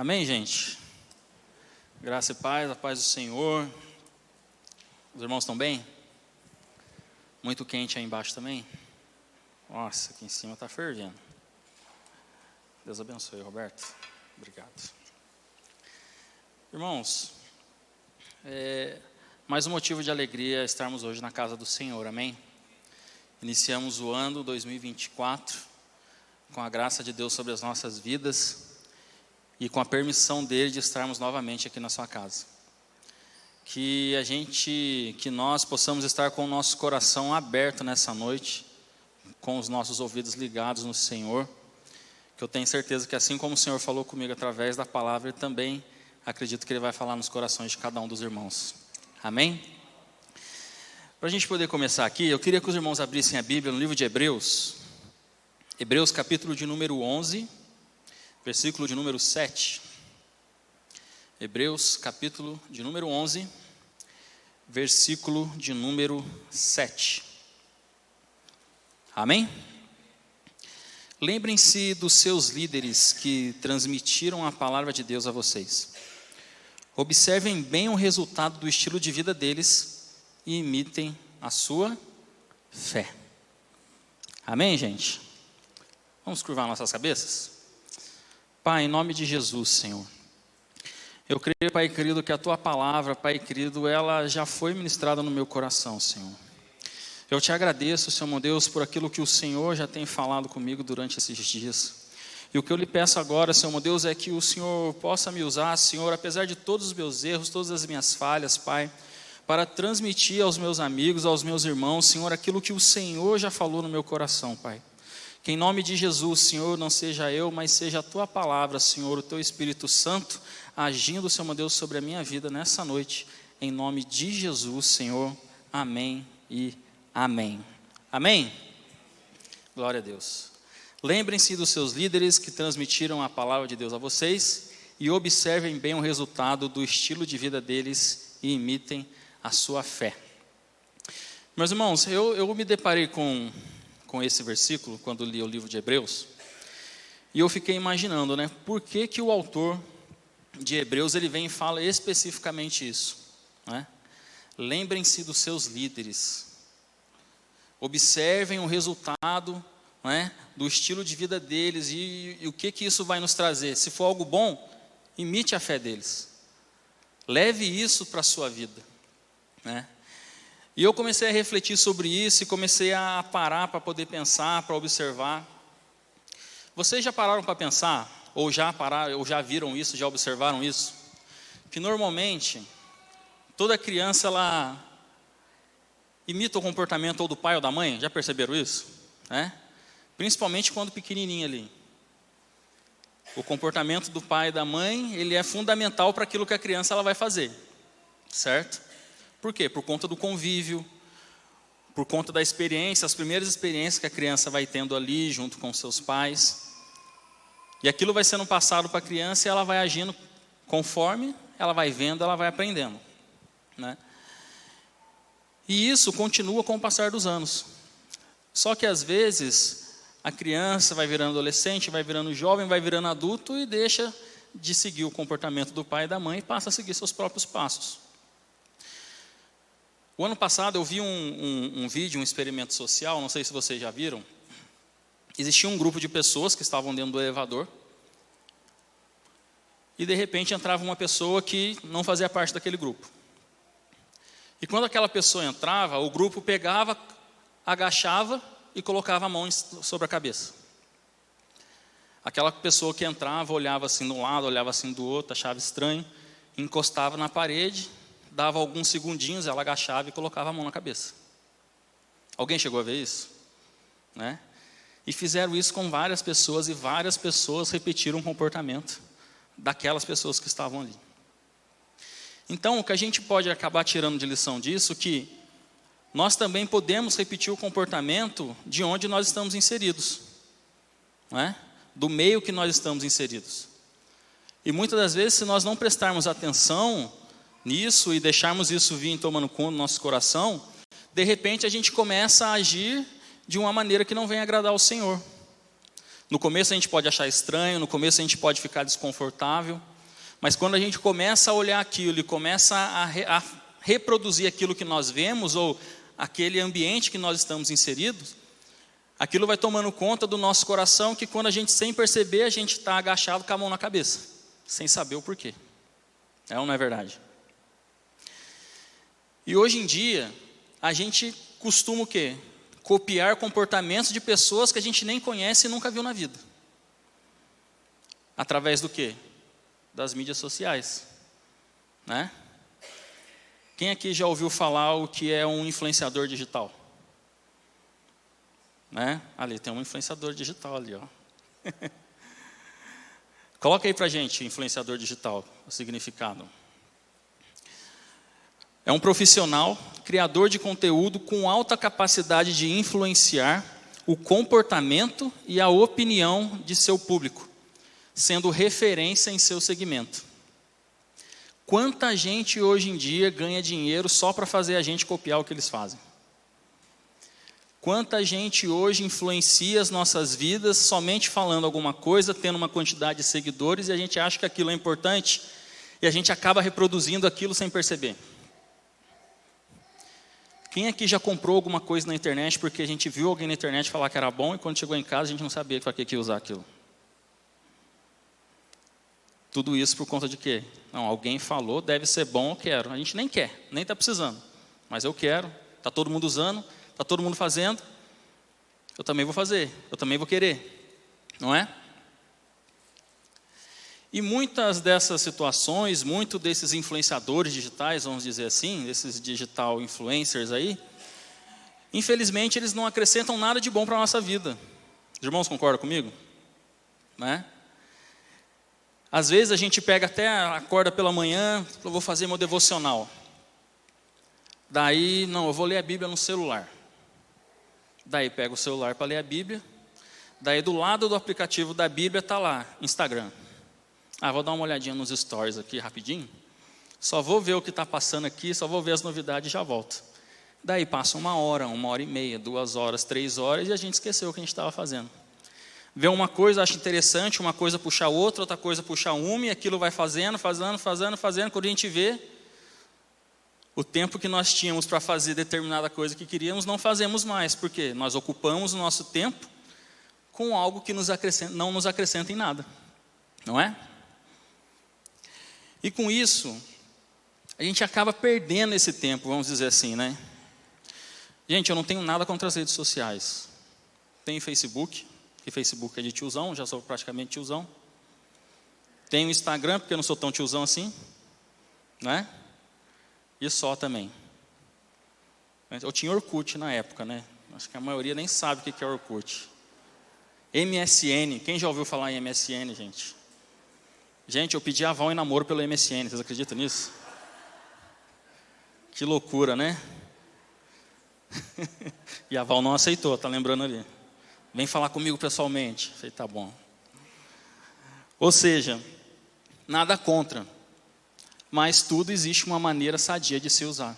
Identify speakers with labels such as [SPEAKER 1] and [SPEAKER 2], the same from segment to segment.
[SPEAKER 1] Amém, gente? Graça e paz, a paz do Senhor. Os irmãos estão bem? Muito quente aí embaixo também? Nossa, aqui em cima está fervendo. Deus abençoe, Roberto. Obrigado. Irmãos, mais um motivo de alegria estarmos hoje na casa do Senhor, amém? Iniciamos o ano 2024 com a graça de Deus sobre as nossas vidas e com a permissão dele de estarmos novamente aqui na sua casa. Que nós possamos estar com o nosso coração aberto nessa noite, com os nossos ouvidos ligados no Senhor, que eu tenho certeza que assim como o Senhor falou comigo através da palavra, eu também acredito que Ele vai falar nos corações de cada um dos irmãos. Amém? Para a gente poder começar aqui, eu queria que os irmãos abrissem a Bíblia no livro de Hebreus, Hebreus capítulo de número 11, versículo de número 7. Hebreus capítulo de número 11, versículo de número 7. Amém? Lembrem-se dos seus líderes que transmitiram a palavra de Deus a vocês. Observem bem o resultado do estilo de vida deles e imitem a sua fé. Amém, gente? Vamos curvar nossas cabeças? Pai, em nome de Jesus, Senhor, eu creio, Pai querido, que a Tua palavra, Pai querido, ela já foi ministrada no meu coração, Senhor. Eu Te agradeço, Senhor meu Deus, por aquilo que o Senhor já tem falado comigo durante esses dias. E o que eu lhe peço agora, Senhor meu Deus, é que o Senhor possa me usar, Senhor, apesar de todos os meus erros, todas as minhas falhas, Pai, para transmitir aos meus amigos, aos meus irmãos, Senhor, aquilo que o Senhor já falou no meu coração, Pai. Que em nome de Jesus, Senhor, não seja eu, mas seja a Tua palavra, Senhor, o Teu Espírito Santo, agindo, Senhor meu Deus, sobre a minha vida nessa noite, em nome de Jesus, Senhor, amém e amém. Amém? Glória a Deus. Lembrem-se dos seus líderes que transmitiram a palavra de Deus a vocês e observem bem o resultado do estilo de vida deles e imitem a sua fé. Meus irmãos, eu me deparei com esse versículo quando li o livro de Hebreus e eu fiquei imaginando, né, por que o autor de Hebreus ele vem e fala especificamente isso, né? Lembrem-se dos seus líderes, observem o resultado, né, do estilo de vida deles e o que isso vai nos trazer. Se for algo bom, imite a fé deles, leve isso para a sua vida, né? E eu comecei a refletir sobre isso e comecei a parar para poder pensar, para observar. Vocês já pararam para pensar, ou já viram isso, já observaram isso? Que normalmente, toda criança, ela imita o comportamento ou do pai ou da mãe, já perceberam isso? Né? Principalmente quando pequenininho ali. O comportamento do pai e da mãe, ele é fundamental para aquilo que a criança ela vai fazer, certo? Por quê? Por conta do convívio, por conta da experiência, as primeiras experiências que a criança vai tendo ali junto com seus pais. E aquilo vai sendo passado para a criança e ela vai agindo conforme ela vai vendo, ela vai aprendendo, né? E isso continua com o passar dos anos. Só que às vezes a criança vai virando adolescente, vai virando jovem, vai virando adulto e deixa de seguir o comportamento do pai e da mãe e passa a seguir seus próprios passos. O ano passado eu vi um vídeo, um experimento social, não sei se vocês já viram. Existia um grupo de pessoas que estavam dentro do elevador e de repente entrava uma pessoa que não fazia parte daquele grupo. E quando aquela pessoa entrava, o grupo pegava, agachava e colocava a mão sobre a cabeça. Aquela pessoa que entrava olhava assim de um lado, olhava assim do outro, achava estranho, encostava na parede, dava alguns segundinhos, ela agachava e colocava a mão na cabeça. Alguém chegou a ver isso? Né? E fizeram isso com várias pessoas e várias pessoas repetiram o comportamento daquelas pessoas que estavam ali. Então, o que a gente pode acabar tirando de lição disso, que nós também podemos repetir o comportamento de onde nós estamos inseridos, né? Do meio que nós estamos inseridos. E muitas das vezes, se nós não prestarmos atenção nisso e deixarmos isso vir tomando conta do nosso coração, de repente a gente começa a agir de uma maneira que não vem agradar ao Senhor. No começo a gente pode achar estranho, no começo a gente pode ficar desconfortável, Mas quando a gente começa a olhar aquilo e começa a reproduzir aquilo que nós vemos, ou aquele ambiente que nós estamos inseridos, aquilo vai tomando conta do nosso coração, que quando a gente, sem perceber, a gente está agachado com a mão na cabeça, sem saber o porquê. É ou não é verdade? E hoje em dia, a gente costuma o quê? Copiar comportamentos de pessoas que a gente nem conhece e nunca viu na vida. Através do quê? Das mídias sociais, né? Quem aqui já ouviu falar o que é um influenciador digital? Né? Ali, tem um influenciador digital ali, ó. Coloca aí pra gente, influenciador digital, o significado. É um profissional, criador de conteúdo com alta capacidade de influenciar o comportamento e a opinião de seu público, sendo referência em seu segmento. Quanta gente hoje em dia ganha dinheiro só para fazer a gente copiar o que eles fazem? Quanta gente hoje influencia as nossas vidas somente falando alguma coisa, tendo uma quantidade de seguidores, e a gente acha que aquilo é importante, e a gente acaba reproduzindo aquilo sem perceber. Quem aqui já comprou alguma coisa na internet porque a gente viu alguém na internet falar que era bom, e quando chegou em casa a gente não sabia para que ia usar aquilo? Tudo isso por conta de quê? Não, alguém falou, deve ser bom, eu quero. A gente nem quer, nem está precisando. Mas eu quero, está todo mundo usando, está todo mundo fazendo. Eu também vou fazer, eu também vou querer. Não é? E muitas dessas situações, muitos desses influenciadores digitais, vamos dizer assim, desses digital influencers aí, infelizmente eles não acrescentam nada de bom para a nossa vida. Os irmãos concordam comigo? Né? Às vezes a gente pega até, acorda pela manhã, eu vou fazer meu devocional. Daí, não, eu vou ler a Bíblia no celular. Daí pega o celular para ler a Bíblia. Daí do lado do aplicativo da Bíblia está lá, Instagram. Vou dar uma olhadinha nos stories aqui rapidinho. Só vou ver o que está passando aqui, só vou ver as novidades e já volto. Daí passa 1 hora, 1h30, 2 horas, 3 horas e a gente esqueceu o que a gente estava fazendo. Vê uma coisa, acha interessante, uma coisa puxa outra coisa puxa uma, e aquilo vai fazendo. Quando a gente vê, o tempo que nós tínhamos para fazer determinada coisa que queríamos, não fazemos mais. Por quê? Nós ocupamos o nosso tempo com algo que não nos acrescenta em nada. Não é? E com isso, a gente acaba perdendo esse tempo, vamos dizer assim, né? Gente, eu não tenho nada contra as redes sociais. Tenho Facebook, que Facebook é de tiozão, já sou praticamente tiozão. Tenho Instagram, porque eu não sou tão tiozão assim, né? E só também. Eu tinha Orkut na época, né? Acho que a maioria nem sabe o que é Orkut. MSN, quem já ouviu falar em MSN, gente? Gente, eu pedi aval em namoro pelo MSN, vocês acreditam nisso? Que loucura, né? E a Val não aceitou, tá lembrando ali. Vem falar comigo pessoalmente. Falei, tá bom. Ou seja, nada contra, mas tudo existe uma maneira sadia de se usar.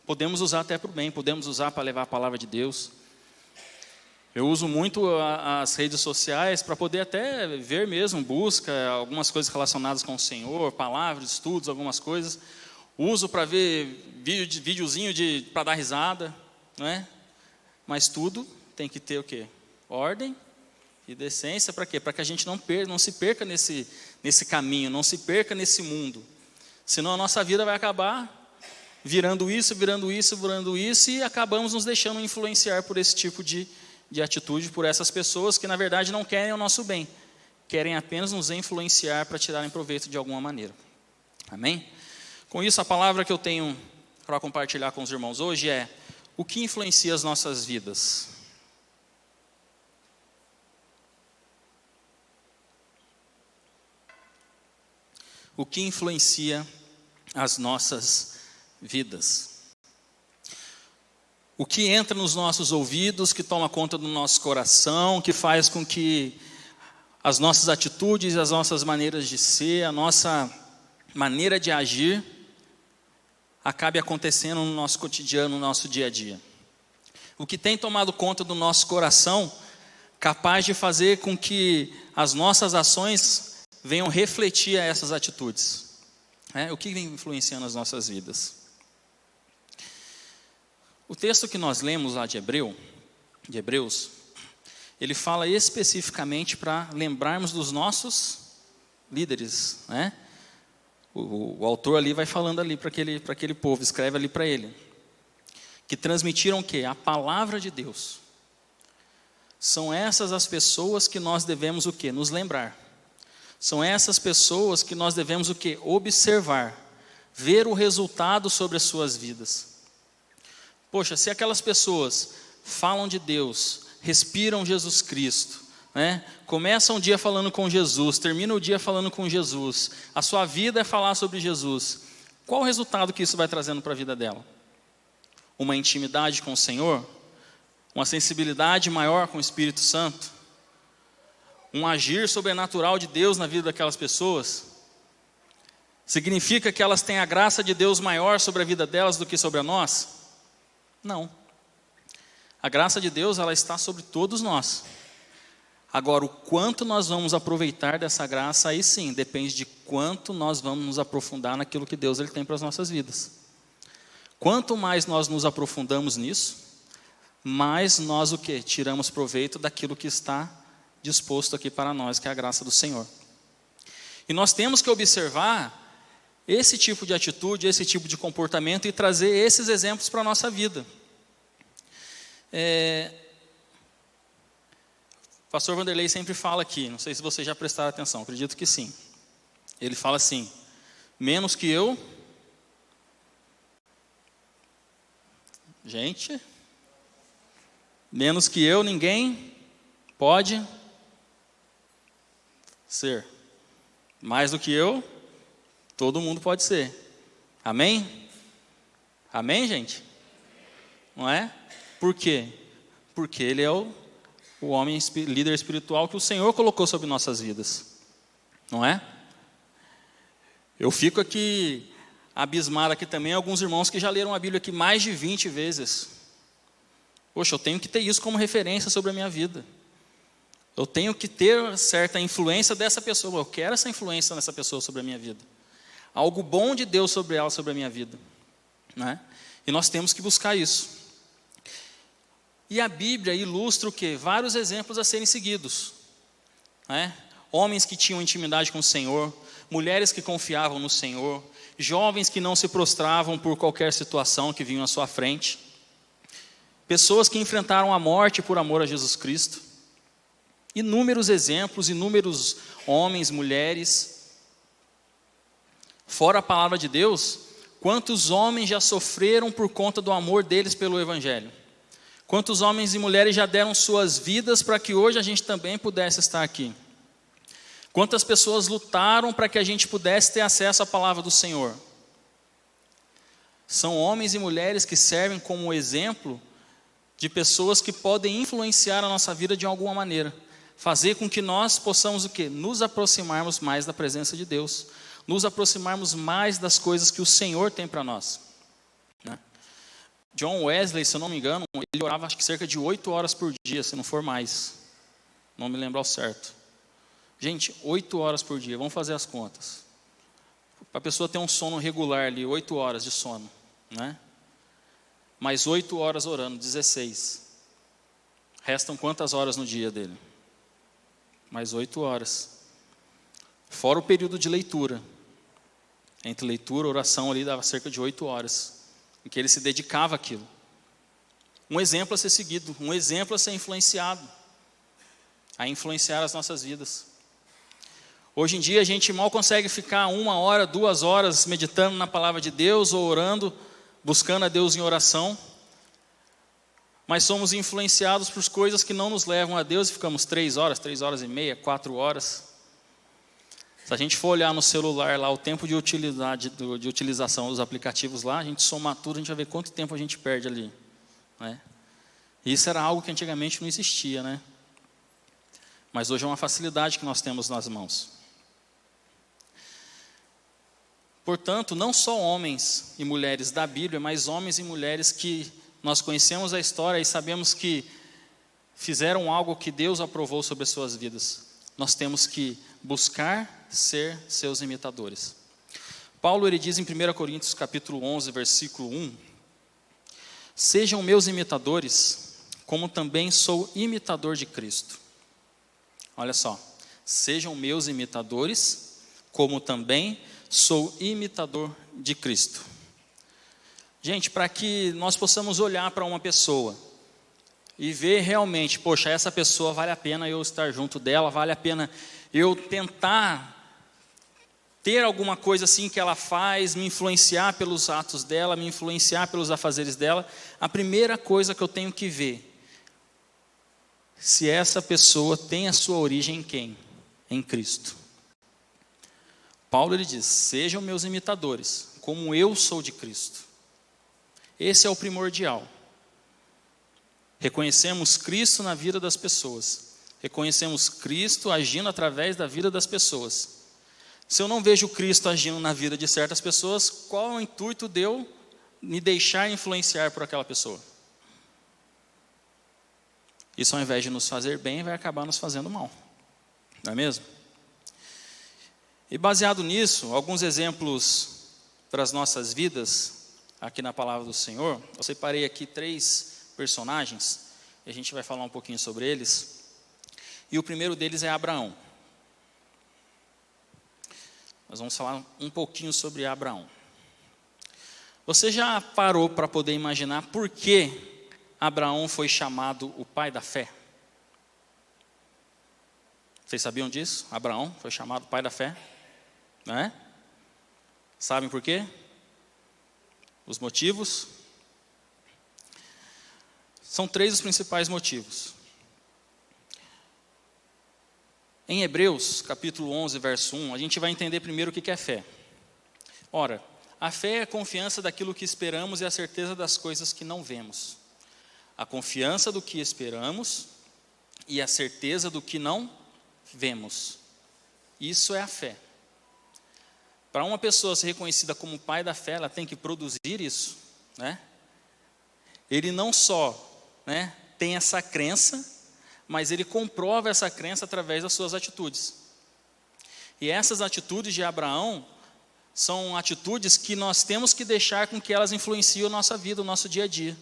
[SPEAKER 1] Podemos usar até para o bem, podemos usar para levar a palavra de Deus. Eu uso muito as redes sociais para poder até ver mesmo, busca, algumas coisas relacionadas com o Senhor, palavras, estudos, algumas coisas. Uso para ver videozinho para dar risada, não é? Mas tudo tem que ter o quê? Ordem e decência, para quê? Para que a gente não se perca nesse caminho, não se perca nesse mundo. Senão a nossa vida vai acabar virando isso, e acabamos nos deixando influenciar por esse tipo de atitude, por essas pessoas que na verdade não querem o nosso bem, querem apenas nos influenciar para tirarem proveito de alguma maneira. Amém? Com isso, a palavra que eu tenho para compartilhar com os irmãos hoje é: o que influencia as nossas vidas? O que influencia as nossas vidas? O que entra nos nossos ouvidos, que toma conta do nosso coração, que faz com que as nossas atitudes, as nossas maneiras de ser, a nossa maneira de agir, acabe acontecendo no nosso cotidiano, no nosso dia a dia. O que tem tomado conta do nosso coração, capaz de fazer com que as nossas ações venham refletir a essas atitudes. O que vem influenciando as nossas vidas? O texto que nós lemos lá de Hebreus, ele fala especificamente para lembrarmos dos nossos líderes, né? O autor ali vai falando ali para aquele povo, escreve ali para ele, que transmitiram o quê? A palavra de Deus. São essas as pessoas que nós devemos o quê? Nos lembrar. São essas pessoas que nós devemos o quê? Observar, ver o resultado sobre as suas vidas. Poxa, se aquelas pessoas falam de Deus, respiram Jesus Cristo, né? Começam o dia falando com Jesus, terminam o dia falando com Jesus, a sua vida é falar sobre Jesus, qual o resultado que isso vai trazendo para a vida dela? Uma intimidade com o Senhor? Uma sensibilidade maior com o Espírito Santo? Um agir sobrenatural de Deus na vida daquelas pessoas? Significa que elas têm a graça de Deus maior sobre a vida delas do que sobre a nós? Não. A graça de Deus, ela está sobre todos nós. Agora, o quanto nós vamos aproveitar dessa graça, aí sim, depende de quanto nós vamos nos aprofundar naquilo que Deus ele tem para as nossas vidas. Quanto mais nós nos aprofundamos nisso, mais nós o quê? Tiramos proveito daquilo que está disposto aqui para nós, que é a graça do Senhor. E nós temos que observar esse tipo de atitude, esse tipo de comportamento e trazer esses exemplos para a nossa vida. O pastor Vanderlei sempre fala aqui, não sei se vocês já prestaram atenção, acredito que sim. Ele fala assim: menos que eu. Gente, menos que eu, ninguém pode ser. Mais do que eu, todo mundo pode ser. Amém? Amém, gente? Não é? Por quê? Porque ele é o homem líder espiritual que o Senhor colocou sobre nossas vidas. Não é? Eu fico aqui abismado aqui também, alguns irmãos que já leram a Bíblia aqui mais de 20 vezes. Poxa, eu tenho que ter isso como referência sobre a minha vida. Eu tenho que ter certa influência dessa pessoa. Eu quero essa influência nessa pessoa sobre a minha vida. Algo bom de Deus sobre ela, sobre a minha vida. Né? E nós temos que buscar isso. E a Bíblia ilustra o quê? Vários exemplos a serem seguidos. Né? Homens que tinham intimidade com o Senhor, mulheres que confiavam no Senhor, jovens que não se prostravam por qualquer situação que vinham à sua frente, pessoas que enfrentaram a morte por amor a Jesus Cristo. Inúmeros exemplos, inúmeros homens, mulheres. Fora a palavra de Deus, quantos homens já sofreram por conta do amor deles pelo Evangelho? Quantos homens e mulheres já deram suas vidas para que hoje a gente também pudesse estar aqui? Quantas pessoas lutaram para que a gente pudesse ter acesso à palavra do Senhor? São homens e mulheres que servem como exemplo de pessoas que podem influenciar a nossa vida de alguma maneira. Fazer com que nós possamos o quê? Nos aproximarmos mais da presença de Deus. Nos aproximarmos mais das coisas que o Senhor tem para nós. Né? John Wesley, se eu não me engano, ele orava acho que cerca de 8 horas por dia, se não for mais. Não me lembro ao certo. Gente, 8 horas por dia, vamos fazer as contas. Para a pessoa ter um sono regular ali, 8 horas de sono. Né? Mais 8 horas orando, 16. Restam quantas horas no dia dele? Mais 8 horas. Fora o período de leitura. Entre leitura e oração ali dava cerca de 8 horas. Em que ele se dedicava àquilo. Um exemplo a ser seguido, um exemplo a ser influenciado. A influenciar as nossas vidas. Hoje em dia a gente mal consegue ficar 1 hora, 2 horas meditando na palavra de Deus ou orando, buscando a Deus em oração. Mas somos influenciados por coisas que não nos levam a Deus e ficamos 3 horas, 3 horas e meia, 4 horas. Se a gente for olhar no celular lá o tempo de utilização dos aplicativos lá, a gente somar tudo, a gente vai ver quanto tempo a gente perde ali. Né? E isso era algo que antigamente não existia, né? Mas hoje é uma facilidade que nós temos nas mãos. Portanto, não só homens e mulheres da Bíblia, mas homens e mulheres que nós conhecemos a história e sabemos que fizeram algo que Deus aprovou sobre as suas vidas. Nós temos que buscar ser seus imitadores. Paulo ele diz em 1 Coríntios capítulo 11, versículo 1, sejam meus imitadores, como também sou imitador de Cristo. Olha só, sejam meus imitadores, como também sou imitador de Cristo. Gente, para que nós possamos olhar para uma pessoa e ver realmente, poxa, essa pessoa vale a pena eu estar junto dela, vale a pena eu tentar ter alguma coisa assim que ela faz, me influenciar pelos atos dela, me influenciar pelos afazeres dela, a primeira coisa que eu tenho que ver, se essa pessoa tem a sua origem em quem? Em Cristo. Paulo ele diz, sejam meus imitadores, como eu sou de Cristo. Esse é o primordial. Reconhecemos Cristo na vida das pessoas. Reconhecemos Cristo agindo através da vida das pessoas. Se eu não vejo Cristo agindo na vida de certas pessoas, qual é o intuito de eu me deixar influenciar por aquela pessoa? Isso, ao invés de nos fazer bem, vai acabar nos fazendo mal. Não é mesmo? E baseado nisso, alguns exemplos para as nossas vidas, aqui na palavra do Senhor, eu separei aqui 3 personagens, e a gente vai falar um pouquinho sobre eles. E o primeiro deles é Abraão. Nós vamos falar um pouquinho sobre Abraão. Você já parou para poder imaginar por que Abraão foi chamado o pai da fé? Vocês sabiam disso? Abraão foi chamado pai da fé? Não é? Sabem por quê? Os motivos? São 3 os principais motivos. Em Hebreus, capítulo 11, verso 1, a gente vai entender primeiro o que é fé. Ora, a fé é a confiança daquilo que esperamos e a certeza das coisas que não vemos. A confiança do que esperamos e a certeza do que não vemos. Isso é a fé. Para uma pessoa ser reconhecida como pai da fé, ela tem que produzir isso, né? Ele não só, né, tem essa crença, mas ele comprova essa crença através das suas atitudes. E essas atitudes de Abraão são atitudes que nós temos que deixar com que elas influenciem a nossa vida, o nosso dia a dia.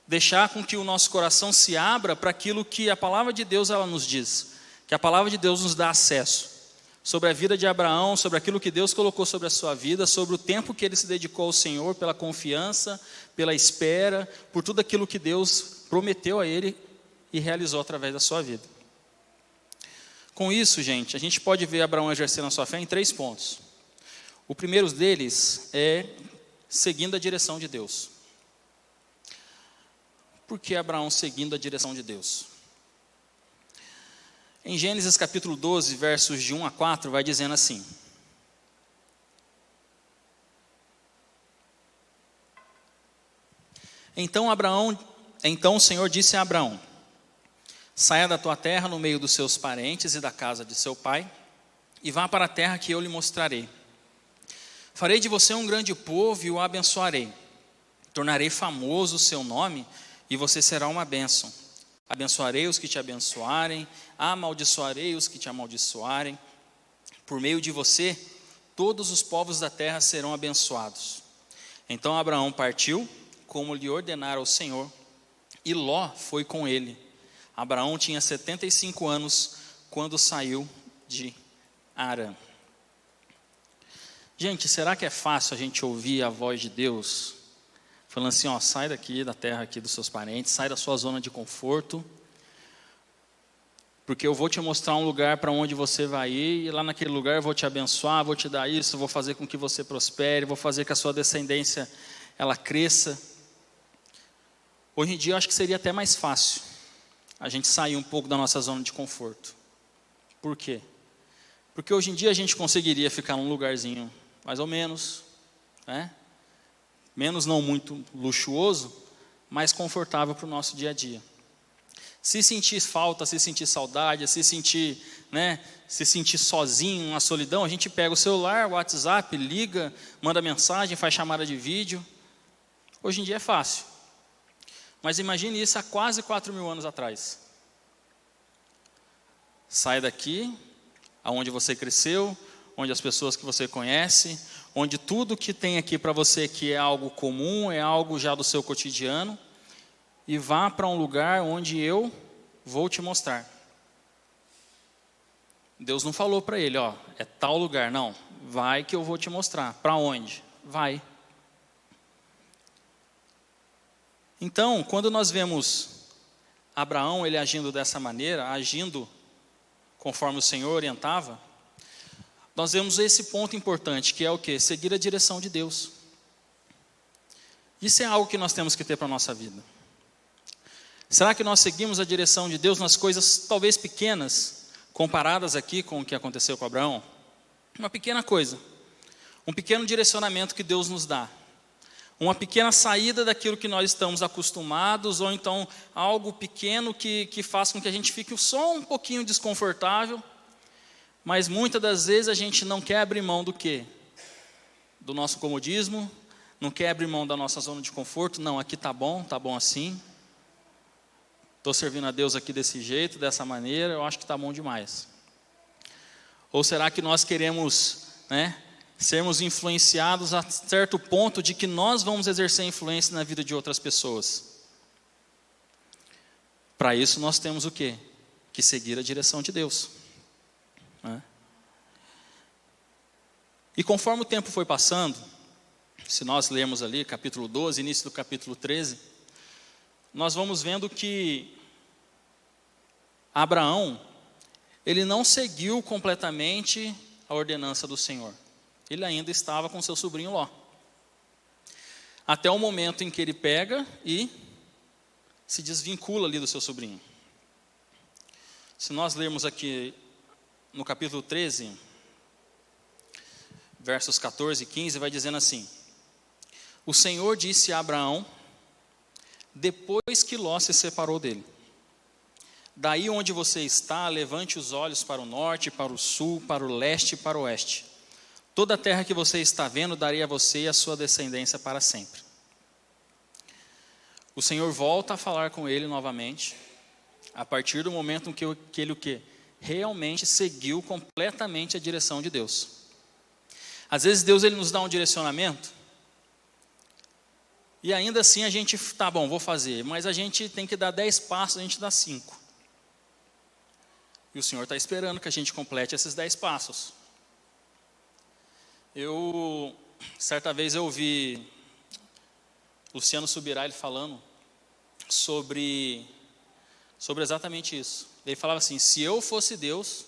[SPEAKER 1] Deixar com que o nosso coração se abra para aquilo que a palavra de Deus ela nos diz, que a palavra de Deus nos dá acesso sobre a vida de Abraão, sobre aquilo que Deus colocou sobre a sua vida, sobre o tempo que ele se dedicou ao Senhor, pela confiança, pela espera, por tudo aquilo que Deus prometeu a ele e realizou através da sua vida. Com isso, gente, a gente pode ver Abraão exercendo a sua fé em 3 pontos. O primeiro deles é seguindo a direção de Deus. Por que Abraão seguindo a direção de Deus? Em Gênesis capítulo 12, versos de 1 a 4, vai dizendo assim: Então o Senhor disse a Abraão: saia da tua terra no meio dos seus parentes e da casa de seu pai, e vá para a terra que eu lhe mostrarei. Farei de você um grande povo e o abençoarei. Tornarei famoso o seu nome e você será uma bênção. Abençoarei os que te abençoarem, amaldiçoarei os que te amaldiçoarem. Por meio de você, todos os povos da terra serão abençoados. Então Abraão partiu, como lhe ordenara o Senhor, e Ló foi com ele. Abraão tinha 75 anos quando saiu de Harã. Gente, será que é fácil a gente ouvir a voz de Deus falando assim, ó, sai daqui da terra aqui dos seus parentes, sai da sua zona de conforto, porque eu vou te mostrar um lugar para onde você vai ir, e lá naquele lugar eu vou te abençoar, vou te dar isso, vou fazer com que você prospere, vou fazer que a sua descendência ela cresça. Hoje em dia eu acho que seria até mais fácil a gente sair um pouco da nossa zona de conforto. Por quê? Porque hoje em dia a gente conseguiria ficar num lugarzinho mais ou menos, né? Menos não muito luxuoso, mais confortável para o nosso dia a dia. Se sentir falta, se sentir saudade, se sentir sozinho, na solidão, a gente pega o celular, o WhatsApp, liga, manda mensagem, faz chamada de vídeo. Hoje em dia é fácil. Mas imagine isso há quase 4.000 anos atrás. Sai daqui, aonde você cresceu, onde as pessoas que você conhece, onde tudo que tem aqui para você que é algo comum, é algo já do seu cotidiano, e vá para um lugar onde eu vou te mostrar. Deus não falou para ele, ó, é tal lugar, não, vai que eu vou te mostrar. Para onde? Vai. Então, quando nós vemos Abraão, ele agindo dessa maneira, agindo conforme o Senhor orientava, nós vemos esse ponto importante, que é o quê? Seguir a direção de Deus. Isso é algo que nós temos que ter para a nossa vida. Será que nós seguimos a direção de Deus nas coisas talvez pequenas, comparadas aqui com o que aconteceu com Abraão? Uma pequena coisa, um pequeno direcionamento que Deus nos dá, uma pequena saída daquilo que nós estamos acostumados, ou então algo pequeno que faz com que a gente fique só um pouquinho desconfortável, mas muitas das vezes a gente não quer abrir mão do quê? Do nosso comodismo, não quer abrir mão da nossa zona de conforto. Não, aqui tá bom assim. Estou servindo a Deus aqui desse jeito, dessa maneira, eu acho que tá bom demais. Ou será que nós queremos, sermos influenciados a certo ponto de que nós vamos exercer influência na vida de outras pessoas? Para isso nós temos o quê? Que seguir a direção de Deus. E conforme o tempo foi passando, se nós lermos ali capítulo 12, início do capítulo 13, nós vamos vendo que Abraão, ele não seguiu completamente a ordenança do Senhor. Ele ainda estava com seu sobrinho Ló. Até o momento em que ele pega e se desvincula ali do seu sobrinho. Se nós lermos aqui no capítulo 13, versos 14 e 15, vai dizendo assim: o Senhor disse a Abraão, depois que Ló se separou dele: daí onde você está, levante os olhos para o norte, para o sul, para o leste e para o oeste. Toda a terra que você está vendo, darei a você e a sua descendência para sempre. O Senhor volta a falar com ele novamente, a partir do momento em que ele o quê? Realmente seguiu completamente a direção de Deus. Às vezes Deus ele nos dá um direcionamento, e ainda assim a gente, tá bom, vou fazer, mas a gente tem que dar 10 passos, a gente dá 5. E o Senhor está esperando que a gente complete esses 10 passos. Certa vez eu ouvi Luciano Subirá ele falando sobre exatamente isso. Ele falava assim: se eu fosse Deus,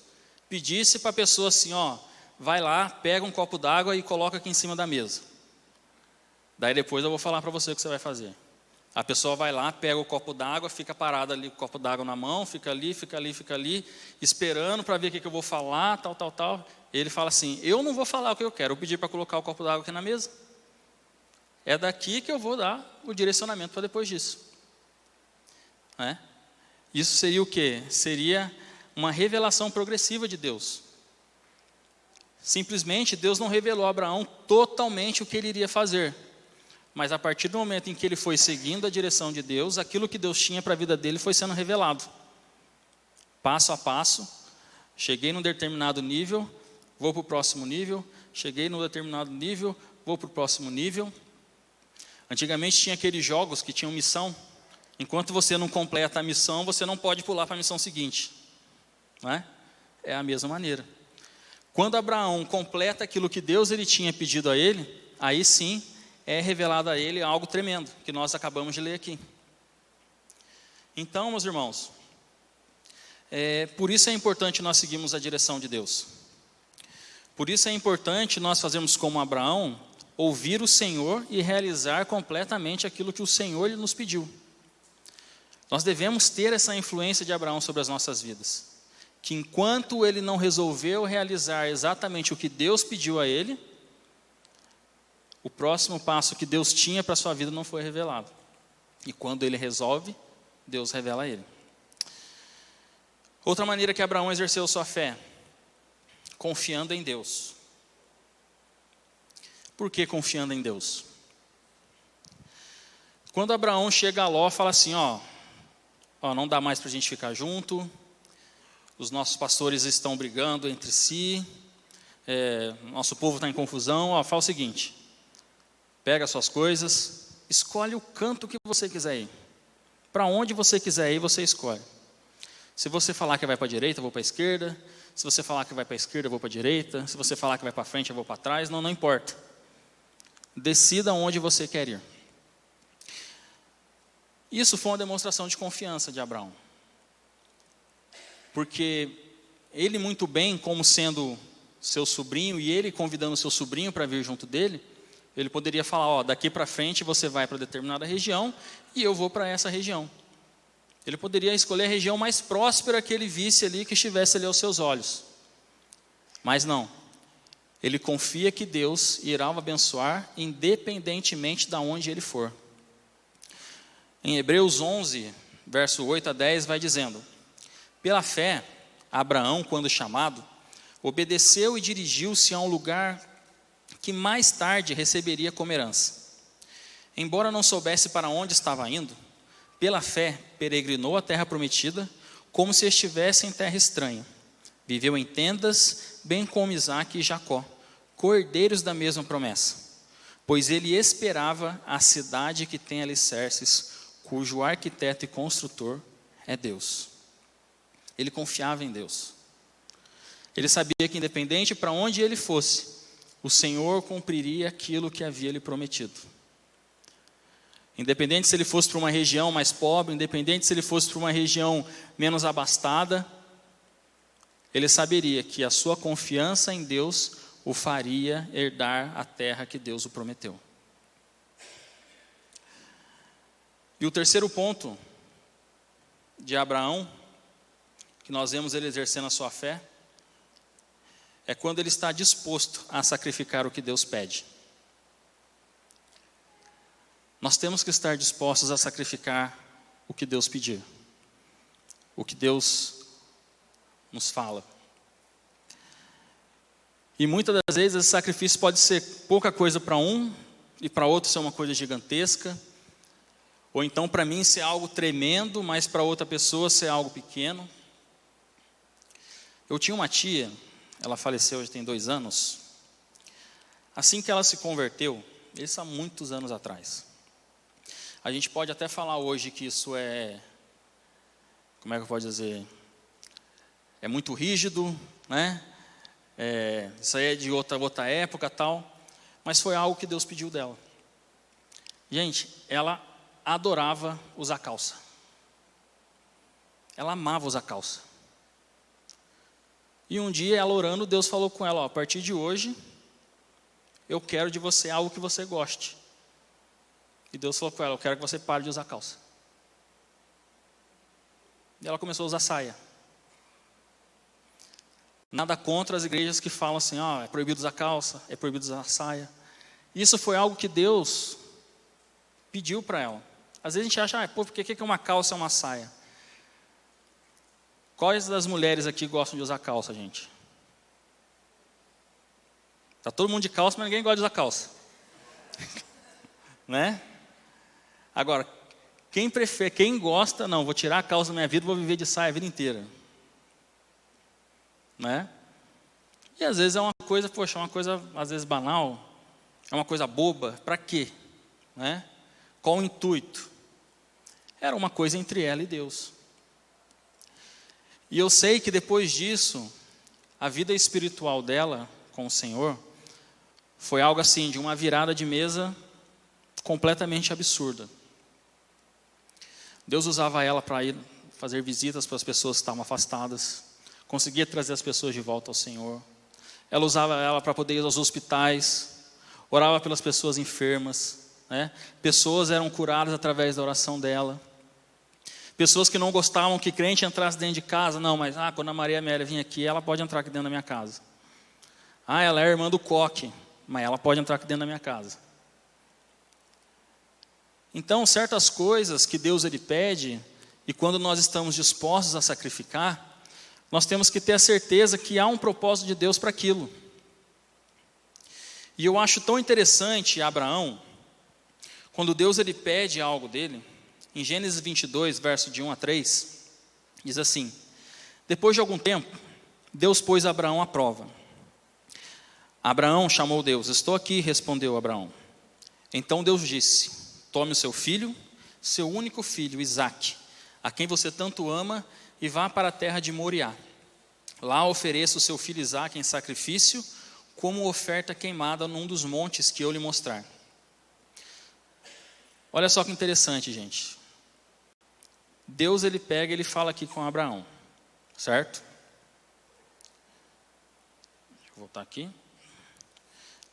[SPEAKER 1] pedisse para a pessoa assim, ó, vai lá, pega um copo d'água e coloca aqui em cima da mesa. Daí depois eu vou falar para você o que você vai fazer. A pessoa vai lá, pega o copo d'água, fica parada ali com o copo d'água na mão, fica ali, esperando para ver o que eu vou falar, tal. Ele fala assim: eu não vou falar o que eu quero, eu pedi para colocar o copo d'água aqui na mesa. É daqui que eu vou dar o direcionamento para depois disso. Isso seria o quê? Seria uma revelação progressiva de Deus. Simplesmente Deus não revelou a Abraão totalmente o que ele iria fazer. Mas a partir do momento em que ele foi seguindo a direção de Deus, aquilo que Deus tinha para a vida dele foi sendo revelado. Passo a passo, cheguei num determinado nível, vou para o próximo nível, cheguei num determinado nível, vou para o próximo nível. Antigamente tinha aqueles jogos que tinham missão. Enquanto você não completa a missão, você não pode pular para a missão seguinte. É a mesma maneira. Quando Abraão completa aquilo que Deus ele tinha pedido a ele, aí sim é revelado a ele algo tremendo, que nós acabamos de ler aqui. Então, meus irmãos, por isso é importante nós seguirmos a direção de Deus. Por isso é importante nós fazermos como Abraão, ouvir o Senhor e realizar completamente aquilo que o Senhor nos pediu. Nós devemos ter essa influência de Abraão sobre as nossas vidas. Que enquanto ele não resolveu realizar exatamente o que Deus pediu a ele, o próximo passo que Deus tinha para a sua vida não foi revelado. E quando ele resolve, Deus revela a ele. Outra maneira que Abraão exerceu sua fé, confiando em Deus. Por que confiando em Deus? Quando Abraão chega a Ló, fala assim, não dá mais para a gente ficar junto, os nossos pastores estão brigando entre si, nosso povo está em confusão, fala o seguinte: pega as suas coisas, escolhe o canto que você quiser ir. Para onde você quiser ir, você escolhe. Se você falar que vai para a direita, eu vou para a esquerda. Se você falar que vai para a esquerda, eu vou para a direita. Se você falar que vai para frente, eu vou para trás. Não importa. Decida onde você quer ir. Isso foi uma demonstração de confiança de Abraão. Porque ele muito bem, como sendo seu sobrinho, e ele convidando seu sobrinho para vir junto dele, ele poderia falar, daqui para frente você vai para determinada região e eu vou para essa região. Ele poderia escolher a região mais próspera que ele visse ali, que estivesse ali aos seus olhos. Mas não. Ele confia que Deus irá o abençoar, independentemente de onde ele for. Em Hebreus 11, verso 8 a 10, vai dizendo: pela fé, Abraão, quando chamado, obedeceu e dirigiu-se a um lugar que mais tarde receberia como herança. Embora não soubesse para onde estava indo, pela fé peregrinou a terra prometida, como se estivesse em terra estranha. Viveu em tendas, bem como Isaque e Jacó, cordeiros da mesma promessa. Pois ele esperava a cidade que tem alicerces, cujo arquiteto e construtor é Deus. Ele confiava em Deus. Ele sabia que independente para onde ele fosse, o Senhor cumpriria aquilo que havia lhe prometido. Independente se ele fosse para uma região mais pobre, independente se ele fosse para uma região menos abastada, ele saberia que a sua confiança em Deus o faria herdar a terra que Deus o prometeu. E o terceiro ponto de Abraão, que nós vemos ele exercendo a sua fé, é quando ele está disposto a sacrificar o que Deus pede. Nós temos que estar dispostos a sacrificar o que Deus pedir, o que Deus nos fala. E muitas das vezes esse sacrifício pode ser pouca coisa para um, e para outro ser uma coisa gigantesca, ou então para mim ser algo tremendo, mas para outra pessoa ser algo pequeno. Eu tinha uma tia, ela faleceu hoje tem 2 anos. Assim que ela se converteu, isso há muitos anos atrás. A gente pode até falar hoje que isso como é que eu posso dizer? É muito rígido, né? Isso aí é de outra época tal. Mas foi algo que Deus pediu dela. Gente, ela adorava usar calça. Ela amava usar calça. E um dia, ela orando, Deus falou com ela, a partir de hoje, eu quero de você algo que você goste. E Deus falou com ela, eu quero que você pare de usar calça. E ela começou a usar saia. Nada contra as igrejas que falam assim, é proibido usar calça, é proibido usar saia. Isso foi algo que Deus pediu para ela. Às vezes a gente acha, por que uma calça é uma saia? Quais das mulheres aqui gostam de usar calça, gente? Tá todo mundo de calça, mas ninguém gosta de usar calça. Né? Agora, quem gosta, não, vou tirar a calça da minha vida, vou viver de saia a vida inteira. Né? E às vezes é uma coisa, uma coisa às vezes banal, é uma coisa boba, para quê? Né? Qual o intuito? Era uma coisa entre ela e Deus. E eu sei que depois disso, a vida espiritual dela com o Senhor foi algo assim, de uma virada de mesa completamente absurda. Deus usava ela para ir fazer visitas para as pessoas que estavam afastadas, conseguia trazer as pessoas de volta ao Senhor. Ela usava ela para poder ir aos hospitais, orava pelas pessoas enfermas, né? Pessoas eram curadas através da oração dela. Pessoas que não gostavam que crente entrasse dentro de casa, não, mas quando a Maria Amélia vir aqui, ela pode entrar aqui dentro da minha casa. Ela é irmã do Coque, mas ela pode entrar aqui dentro da minha casa. Então, certas coisas que Deus ele pede, e quando nós estamos dispostos a sacrificar, nós temos que ter a certeza que há um propósito de Deus para aquilo. E eu acho tão interessante Abraão, quando Deus ele pede algo dele, em Gênesis 22, verso de 1 a 3, diz assim: depois de algum tempo, Deus pôs Abraão à prova. Abraão chamou Deus. Estou aqui, respondeu Abraão. Então Deus disse: tome o seu filho, seu único filho, Isaque, a quem você tanto ama, e vá para a terra de Moriá. Lá ofereça o seu filho Isaque em sacrifício, como oferta queimada num dos montes que eu lhe mostrar. Olha só que interessante, gente. Deus, ele pega e ele fala aqui com Abraão, certo? Deixa eu voltar aqui.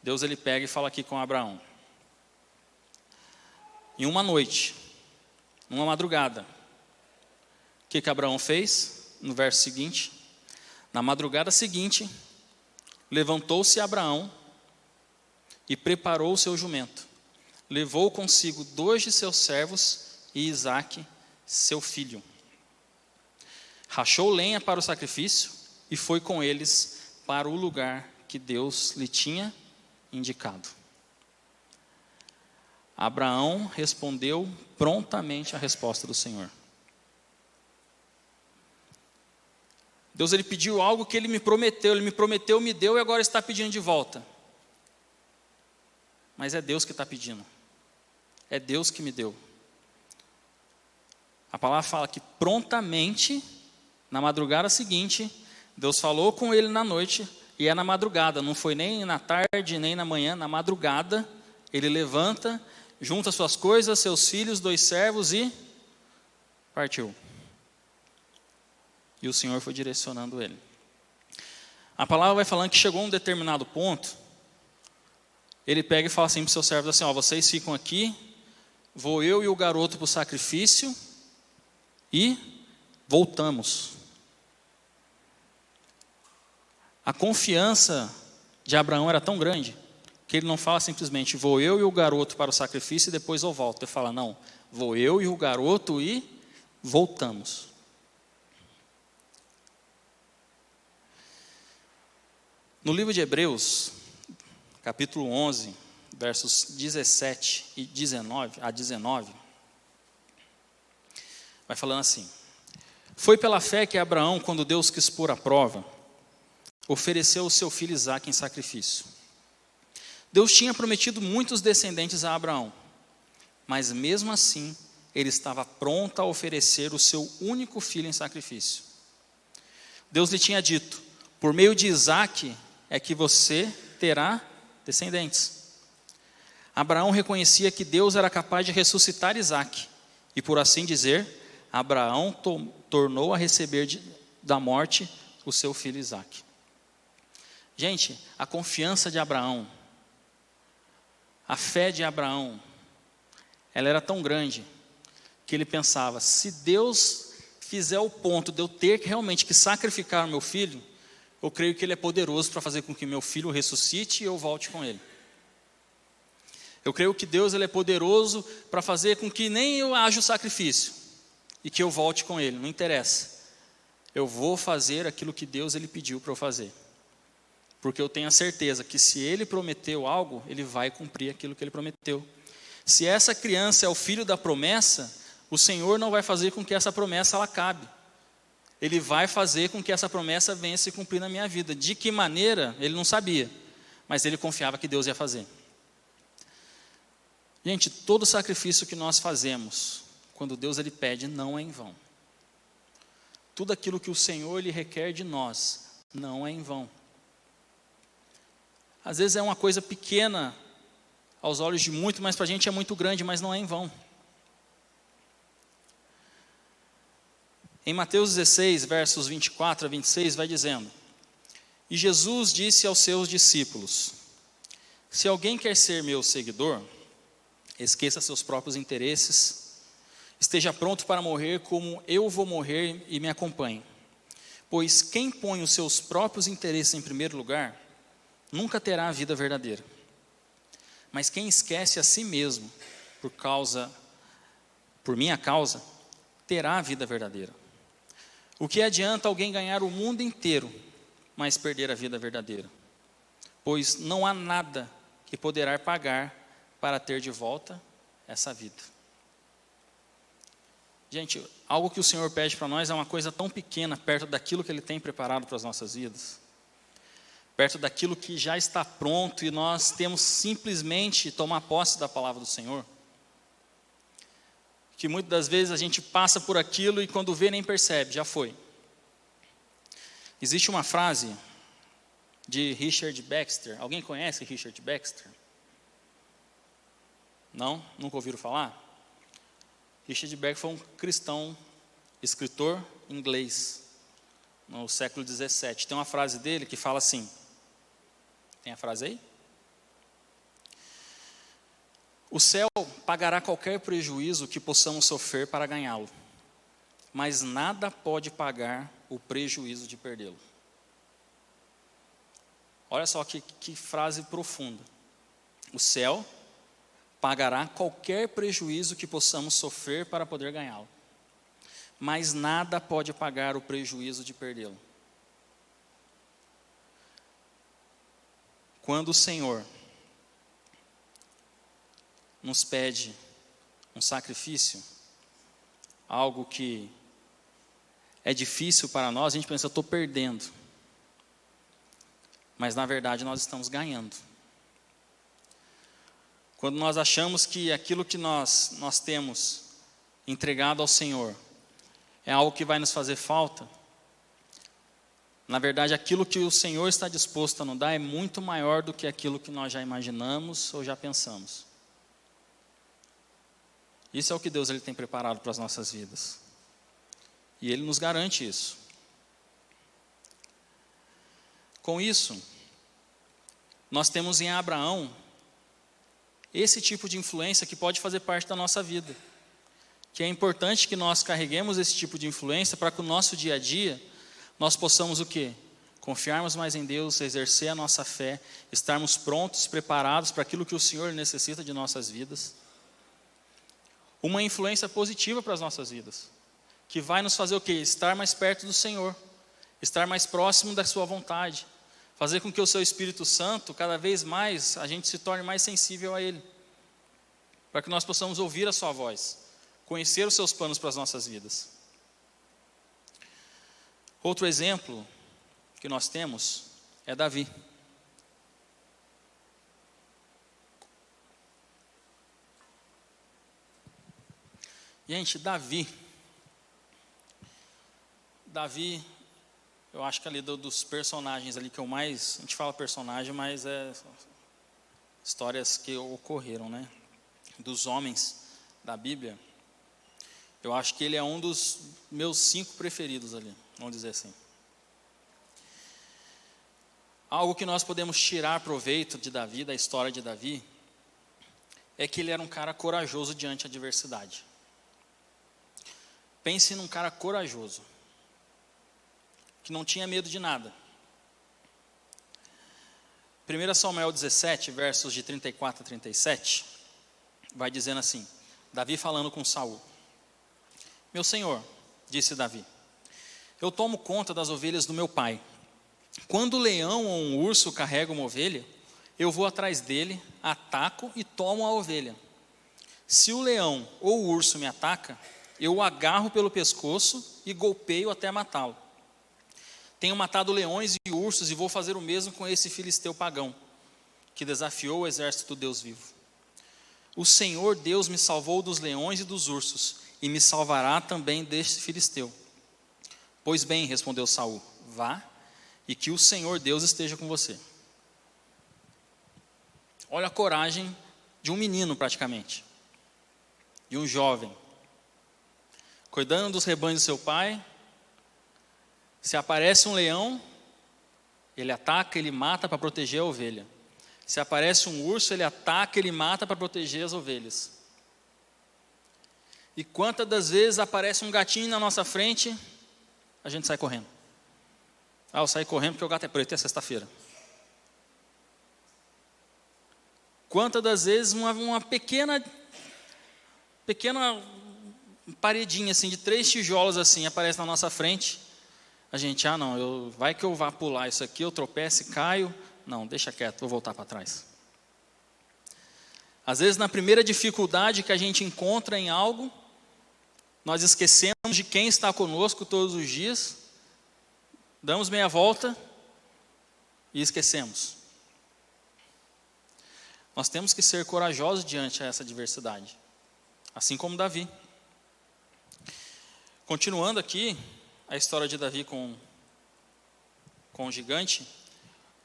[SPEAKER 1] Deus, ele pega e fala aqui com Abraão. Em uma noite, numa madrugada, o que Abraão fez? No verso seguinte: na madrugada seguinte, levantou-se Abraão e preparou o seu jumento. Levou consigo 2 de seus servos e Isaque, seu filho. Rachou lenha para o sacrifício e foi com eles para o lugar que Deus lhe tinha indicado. Abraão respondeu prontamente à resposta do Senhor. Deus, ele pediu algo que ele me prometeu, me deu e agora está pedindo de volta. Mas é Deus que está pedindo. É Deus que me deu. A palavra fala que prontamente, na madrugada seguinte, Deus falou com ele na noite, e é na madrugada, não foi nem na tarde, nem na manhã, na madrugada, ele levanta, junta suas coisas, seus filhos, 2 servos e partiu. E o Senhor foi direcionando ele. A palavra vai falando que chegou a um determinado ponto, ele pega e fala assim para os seus servos assim: ó, vocês ficam aqui, vou eu e o garoto para o sacrifício e voltamos. A confiança de Abraão era tão grande que ele não fala simplesmente: vou eu e o garoto para o sacrifício e depois eu volto. Ele fala: não, vou eu e o garoto e voltamos. No livro de Hebreus, capítulo 11, versos 17 e 19 a 19, vai falando assim: foi pela fé que Abraão, quando Deus quis pôr à prova, ofereceu o seu filho Isaque em sacrifício. Deus tinha prometido muitos descendentes a Abraão, mas mesmo assim, ele estava pronto a oferecer o seu único filho em sacrifício. Deus lhe tinha dito: por meio de Isaque é que você terá descendentes. Abraão reconhecia que Deus era capaz de ressuscitar Isaque, e por assim dizer, Abraão tornou a receber da morte o seu filho Isaque. Gente, a confiança de Abraão, a fé de Abraão, ela era tão grande que ele pensava: se Deus fizer o ponto de eu ter realmente que sacrificar o meu filho, eu creio que ele é poderoso para fazer com que meu filho ressuscite e eu volte com ele. Eu creio que Deus, ele é poderoso para fazer com que nem eu haja o sacrifício e que eu volte com ele, não interessa. Eu vou fazer aquilo que Deus, ele pediu para eu fazer. Porque eu tenho a certeza que se ele prometeu algo, ele vai cumprir aquilo que ele prometeu. Se essa criança é o filho da promessa, o Senhor não vai fazer com que essa promessa ela acabe. Ele vai fazer com que essa promessa venha se cumprir na minha vida. De que maneira, ele não sabia, mas ele confiava que Deus ia fazer. Gente, todo sacrifício que nós fazemos, quando Deus ele pede, não é em vão. Tudo aquilo que o Senhor ele requer de nós, não é em vão. Às vezes é uma coisa pequena aos olhos de muitos, mas para a gente é muito grande, mas não é em vão. Em Mateus 16, versos 24 a 26, vai dizendo: e Jesus disse aos seus discípulos: se alguém quer ser meu seguidor, esqueça seus próprios interesses, esteja pronto para morrer como eu vou morrer e me acompanhe. Pois quem põe os seus próprios interesses em primeiro lugar, nunca terá a vida verdadeira. Mas quem esquece a si mesmo, por minha causa, terá a vida verdadeira. O que adianta alguém ganhar o mundo inteiro, mas perder a vida verdadeira? Pois não há nada que poderá pagar para ter de volta essa vida. Gente, algo que o Senhor pede para nós é uma coisa tão pequena perto daquilo que Ele tem preparado para as nossas vidas. perto daquilo que já está pronto e nós temos simplesmente tomar posse da palavra do Senhor, que muitas das vezes a gente passa por aquilo e quando vê nem percebe, já foi. Existe uma frase de Richard Baxter. Alguém conhece Richard Baxter? Não? Nunca ouviram falar? Richard Baxter foi um cristão, escritor inglês, no século 17. Tem uma frase dele que fala assim, tem a frase aí? O céu pagará qualquer prejuízo que possamos sofrer para ganhá-lo, mas nada pode pagar o prejuízo de perdê-lo. Olha só que frase profunda. O céu pagará qualquer prejuízo que possamos sofrer para poder ganhá-lo, mas nada pode pagar o prejuízo de perdê-lo. Quando o Senhor nos pede um sacrifício, algo que é difícil para nós, a gente pensa, eu estou perdendo. Mas na verdade nós estamos ganhando. Quando nós achamos que aquilo que nós temos entregado ao Senhor é algo que vai nos fazer falta, na verdade aquilo que o Senhor está disposto a nos dar é muito maior do que aquilo que nós já imaginamos ou já pensamos. Isso é o que Deus ele tem preparado para as nossas vidas. E Ele nos garante isso. Com isso, nós temos em Abraão esse tipo de influência que pode fazer parte da nossa vida. Que é importante que nós carreguemos esse tipo de influência para que o nosso dia a dia nós possamos o quê? Confiarmos mais em Deus, exercer a nossa fé, estarmos prontos, preparados para aquilo que o Senhor necessita de nossas vidas. Uma influência positiva para as nossas vidas, que vai nos fazer o quê? Estar mais perto do Senhor, estar mais próximo da sua vontade, fazer com que o seu Espírito Santo, cada vez mais, a gente se torne mais sensível a Ele, para que nós possamos ouvir a sua voz, conhecer os seus planos para as nossas vidas. Outro exemplo que nós temos é Davi. Gente, Davi, eu acho que ali dos personagens ali que eu mais, a gente fala personagem, mas é histórias que ocorreram, né? Dos homens da Bíblia, eu acho que ele é um dos meus 5 preferidos ali, vamos dizer assim. Algo que nós podemos tirar proveito de Davi, da história de Davi, é que ele era um cara corajoso diante da adversidade. Pense num cara corajoso, que não tinha medo de nada. 1 Samuel 17, versos de 34 a 37, vai dizendo assim, Davi falando com Saul. Meu senhor, disse Davi, eu tomo conta das ovelhas do meu pai. Quando o leão ou um urso carrega uma ovelha, eu vou atrás dele, ataco e tomo a ovelha. Se o leão ou o urso me ataca, eu o agarro pelo pescoço e golpeio até matá-lo. Tenho matado leões e ursos e vou fazer o mesmo com esse filisteu pagão, que desafiou o exército do Deus vivo. O Senhor Deus me salvou dos leões e dos ursos, e me salvará também deste filisteu. Pois bem, respondeu Saul, vá, e que o Senhor Deus esteja com você. Olha a coragem de um menino praticamente, de um jovem, cuidando dos rebanhos do seu pai. Se aparece um leão, ele ataca, ele mata para proteger a ovelha. Se aparece um urso, ele ataca, ele mata para proteger as ovelhas. E quantas das vezes aparece um gatinho na nossa frente, a gente sai correndo. Eu saí correndo porque o gato é preto, é sexta-feira. Quantas das vezes uma pequena paredinha assim, de 3 tijolos assim, aparece na nossa frente, a gente, não, vai que eu vá pular isso aqui, eu tropeço e caio, não, deixa quieto, vou voltar para trás. Às vezes na primeira dificuldade que a gente encontra em algo, nós esquecemos de quem está conosco todos os dias, damos meia volta e esquecemos. Nós temos que ser corajosos diante a essa adversidade, assim como Davi. Continuando aqui, a história de Davi com o gigante,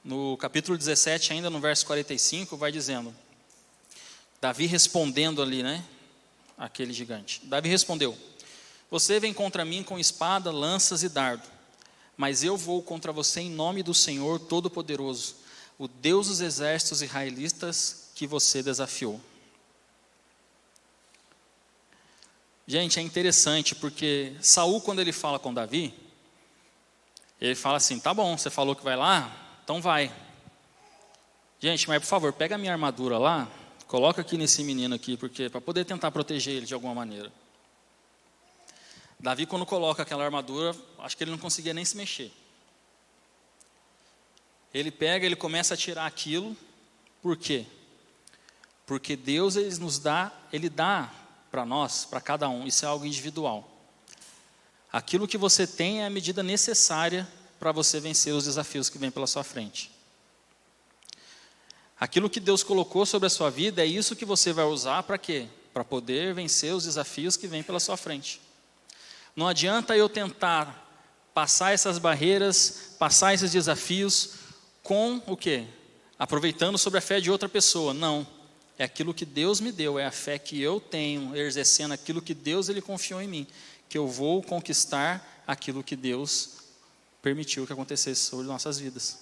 [SPEAKER 1] no capítulo 17, ainda no verso 45, vai dizendo, Davi respondendo ali, aquele gigante. Davi respondeu, você vem contra mim com espada, lanças e dardo, mas eu vou contra você em nome do Senhor Todo-Poderoso, o Deus dos exércitos israelitas que você desafiou. Gente, é interessante porque Saul, quando ele fala com Davi, ele fala assim, tá bom, você falou que vai lá, então vai. Gente, mas por favor, pega a minha armadura lá, coloca aqui nesse menino aqui, porque para poder tentar proteger ele de alguma maneira. Davi, quando coloca aquela armadura, acho que ele não conseguia nem se mexer. Ele pega, ele começa a tirar aquilo, por quê? Porque Deus Ele dá para nós, para cada um, isso é algo individual. Aquilo que você tem é a medida necessária para você vencer os desafios que vêm pela sua frente. Aquilo que Deus colocou sobre a sua vida é isso que você vai usar para quê? Para poder vencer os desafios que vêm pela sua frente. Não adianta eu tentar passar essas barreiras, passar esses desafios com o quê? Aproveitando sobre a fé de outra pessoa. Não, é aquilo que Deus me deu, é a fé que eu tenho, exercendo aquilo que Deus Ele confiou em mim, que eu vou conquistar aquilo que Deus permitiu que acontecesse sobre nossas vidas.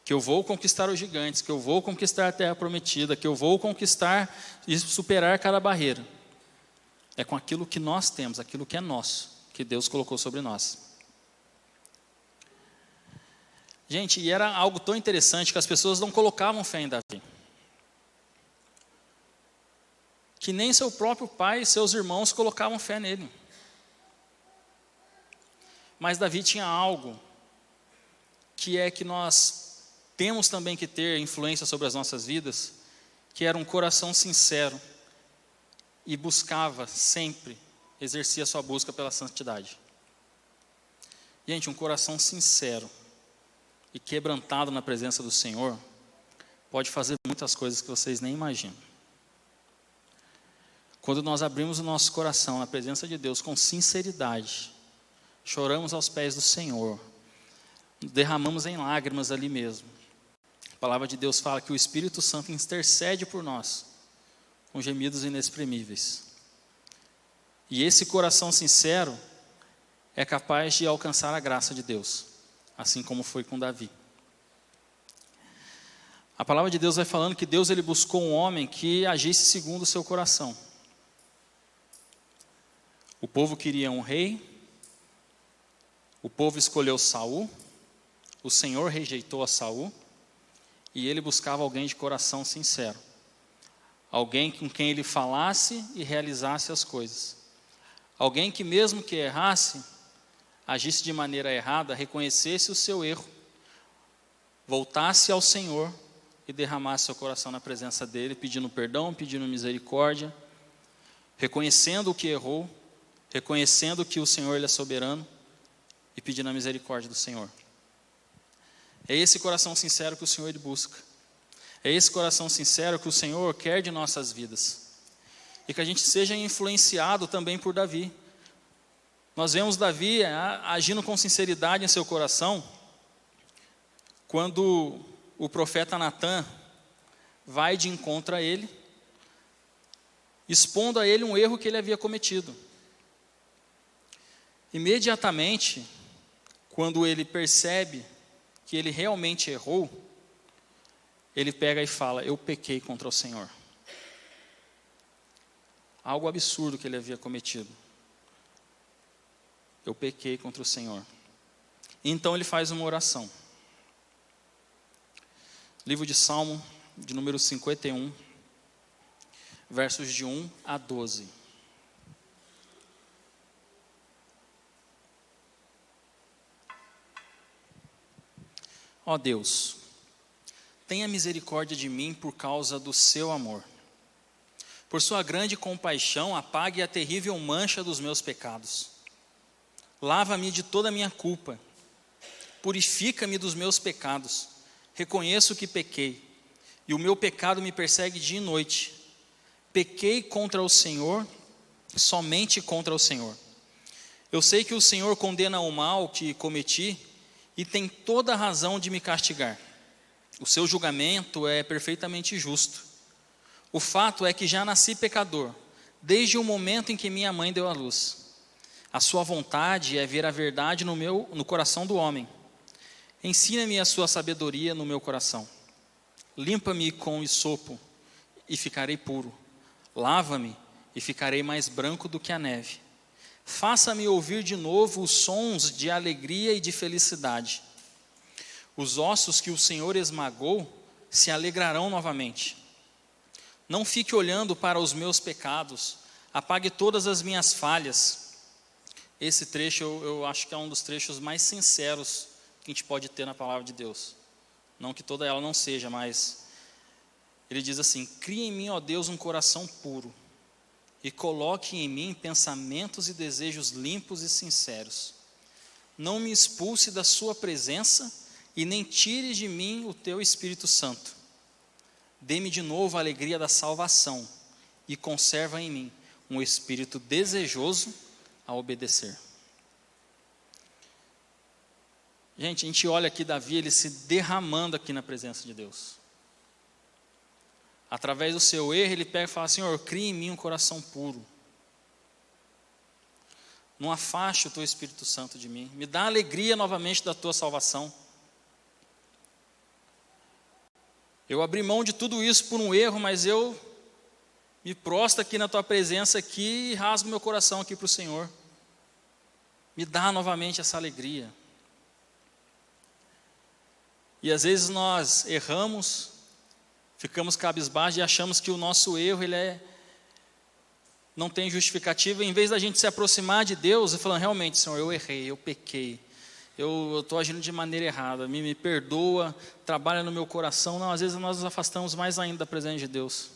[SPEAKER 1] Que eu vou conquistar os gigantes, que eu vou conquistar a terra prometida, que eu vou conquistar e superar cada barreira. É com aquilo que nós temos, aquilo que é nosso, que Deus colocou sobre nós. Gente, e era algo tão interessante que as pessoas não colocavam fé em Davi. Que nem seu próprio pai e seus irmãos colocavam fé nele. Mas Davi tinha algo que é que nós temos também que ter influência sobre as nossas vidas, que era um coração sincero e buscava sempre, exercia sua busca pela santidade. Gente, um coração sincero e quebrantado na presença do Senhor pode fazer muitas coisas que vocês nem imaginam. Quando nós abrimos o nosso coração na presença de Deus com sinceridade, choramos aos pés do Senhor, derramamos em lágrimas ali mesmo. A palavra de Deus fala que o Espírito Santo intercede por nós, com gemidos inexprimíveis. E esse coração sincero é capaz de alcançar a graça de Deus, assim como foi com Davi. A palavra de Deus vai falando que Deus ele buscou um homem que agisse segundo o seu coração. O povo queria um rei, o povo escolheu Saul, o Senhor rejeitou a Saul, e ele buscava alguém de coração sincero. Alguém com quem ele falasse e realizasse as coisas. Alguém que mesmo que errasse, agisse de maneira errada, reconhecesse o seu erro, voltasse ao Senhor e derramasse seu coração na presença dele, pedindo perdão, pedindo misericórdia, reconhecendo o que errou, reconhecendo que o Senhor ele é soberano e pedindo a misericórdia do Senhor. É esse coração sincero que o Senhor ele busca. É esse coração sincero que o Senhor quer de nossas vidas. E que a gente seja influenciado também por Davi. Nós vemos Davi agindo com sinceridade em seu coração, quando o profeta Natã vai de encontro a ele, expondo a ele um erro que ele havia cometido. Imediatamente, quando ele percebe que ele realmente errou, ele pega e fala, eu pequei contra o Senhor. Algo absurdo que ele havia cometido. Eu pequei contra o Senhor. Então ele faz uma oração. Livro de Salmo, de número 51, versos de 1 a 12. Ó Deus, tenha misericórdia de mim por causa do seu amor. Por sua grande compaixão, apague a terrível mancha dos meus pecados. Lava-me de toda a minha culpa purifica-me dos meus pecados. Reconheço que pequei, e o meu pecado me persegue dia e noite. Pequei contra o Senhor, somente contra o Senhor. Eu sei que o Senhor condena o mal que cometi e tem toda a razão de me castigar. O seu julgamento é perfeitamente justo. O fato é que já nasci pecador, desde o momento em que minha mãe deu à luz. A sua vontade é ver a verdade no coração do homem. Ensina-me a sua sabedoria no meu coração. Limpa-me com hisopo e ficarei puro. Lava-me e ficarei mais branco do que a neve. Faça-me ouvir de novo os sons de alegria e de felicidade. Os ossos que o Senhor esmagou se alegrarão novamente. Não fique olhando para os meus pecados, apague todas as minhas falhas. Esse trecho eu acho que é um dos trechos mais sinceros que a gente pode ter na palavra de Deus. Não que toda ela não seja, mas ele diz assim: cria em mim, ó Deus, um coração puro, e coloque em mim pensamentos e desejos limpos e sinceros. Não me expulse da sua presença e nem tire de mim o teu Espírito Santo. Dê-me de novo a alegria da salvação e conserva em mim um espírito desejoso a obedecer. Gente, a gente olha aqui Davi, ele se derramando aqui na presença de Deus. Através do seu erro, ele pega e fala: Senhor, cria em mim um coração puro. Não afaste o teu Espírito Santo de mim. Me dá alegria novamente da tua salvação. Eu abri mão de tudo isso por um erro, mas eu me prostro aqui na tua presença aqui e rasgo meu coração aqui para o Senhor. Me dá novamente essa alegria. E às vezes nós erramos, ficamos cabisbaixos e achamos que o nosso erro não tem justificativa. Em vez da gente se aproximar de Deus e falando: realmente, Senhor, eu errei, eu pequei, eu estou agindo de maneira errada, me perdoa, trabalha no meu coração. Não, às vezes nós nos afastamos mais ainda da presença de Deus.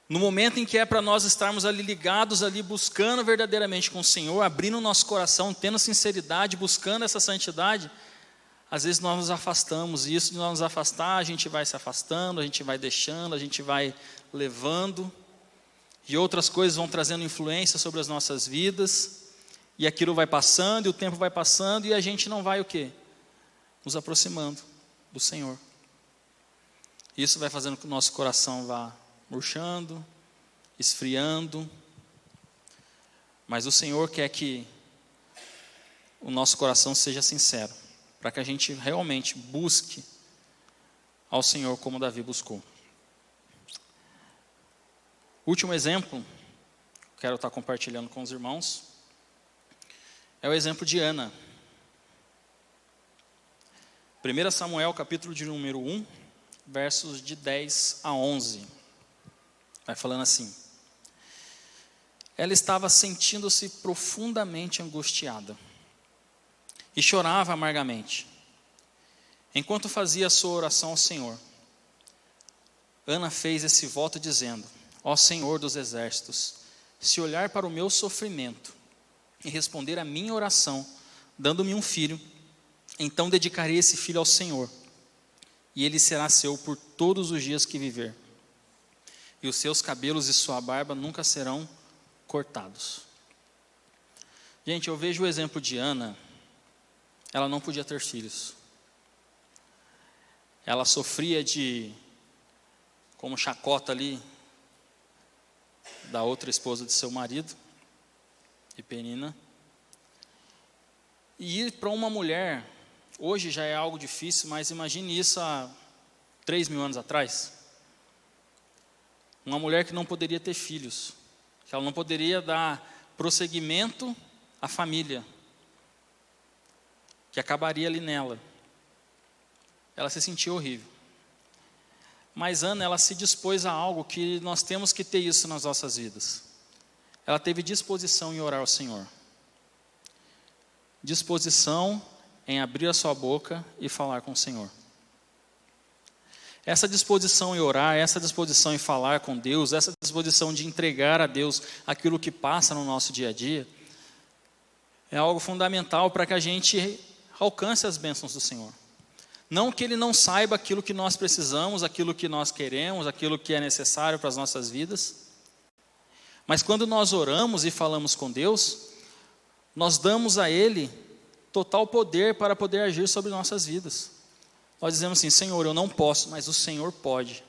[SPEAKER 1] No momento em que é para nós estarmos ali ligados, ali buscando verdadeiramente com o Senhor, abrindo o nosso coração, tendo sinceridade, buscando essa santidade, às vezes nós nos afastamos, e isso de nós nos afastar, a gente vai se afastando, a gente vai deixando, a gente vai levando, e outras coisas vão trazendo influência sobre as nossas vidas, e aquilo vai passando, e o tempo vai passando, e a gente não vai o quê? Nos aproximando do Senhor. Isso vai fazendo com que o nosso coração vá murchando, esfriando, mas o Senhor quer que o nosso coração seja sincero, para que a gente realmente busque ao Senhor como Davi buscou. Último exemplo, quero estar compartilhando com os irmãos, é o exemplo de Ana. 1 Samuel, capítulo de número 1, versos de 10 a 11. Vai falando assim: ela estava sentindo-se profundamente angustiada e chorava amargamente, enquanto fazia a sua oração ao Senhor. Ana fez esse voto dizendo: ó Senhor dos exércitos, se olhar para o meu sofrimento e responder à minha oração, dando-me um filho, então dedicarei esse filho ao Senhor, e ele será seu por todos os dias que viver, e os seus cabelos e sua barba nunca serão cortados. Gente, eu vejo o exemplo de Ana. Ela não podia ter filhos. Ela sofria como chacota ali, da outra esposa de seu marido, de Penina. E ir para uma mulher, hoje já é algo difícil, mas imagine isso há 3.000 anos atrás. Uma mulher que não poderia ter filhos, que ela não poderia dar prosseguimento à família, que acabaria ali nela. Ela se sentia horrível. Mas Ana, ela se dispôs a algo que nós temos que ter isso nas nossas vidas. Ela teve disposição em orar ao Senhor. Disposição em abrir a sua boca e falar com o Senhor. Essa disposição em orar, essa disposição em falar com Deus, essa disposição de entregar a Deus aquilo que passa no nosso dia a dia, é algo fundamental para que a gente alcance as bênçãos do Senhor. Não que Ele não saiba aquilo que nós precisamos, aquilo que nós queremos, aquilo que é necessário para as nossas vidas. Mas quando nós oramos e falamos com Deus, nós damos a Ele total poder para poder agir sobre nossas vidas. Nós dizemos assim: Senhor, eu não posso, mas o Senhor pode.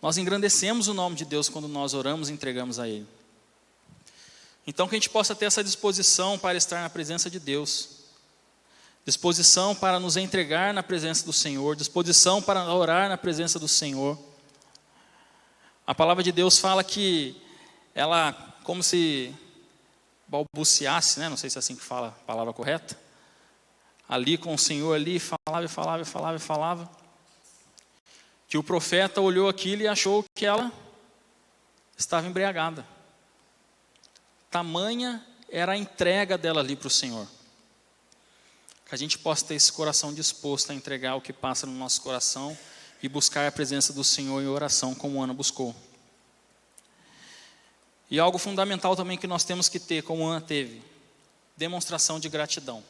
[SPEAKER 1] Nós engrandecemos o nome de Deus quando nós oramos e entregamos a Ele. Então que a gente possa ter essa disposição para estar na presença de Deus, disposição para nos entregar na presença do Senhor, disposição para orar na presença do Senhor. A palavra de Deus fala que ela, como se balbuciasse, né? Não sei se é assim que fala a palavra correta, ali com o Senhor ali, falava, que o profeta olhou aquilo e achou que ela estava embriagada. Tamanha era a entrega dela ali para o Senhor. Que a gente possa ter esse coração disposto a entregar o que passa no nosso coração e buscar a presença do Senhor em oração, como Ana buscou. E algo fundamental também que nós temos que ter, como Ana teve: demonstração de gratidão.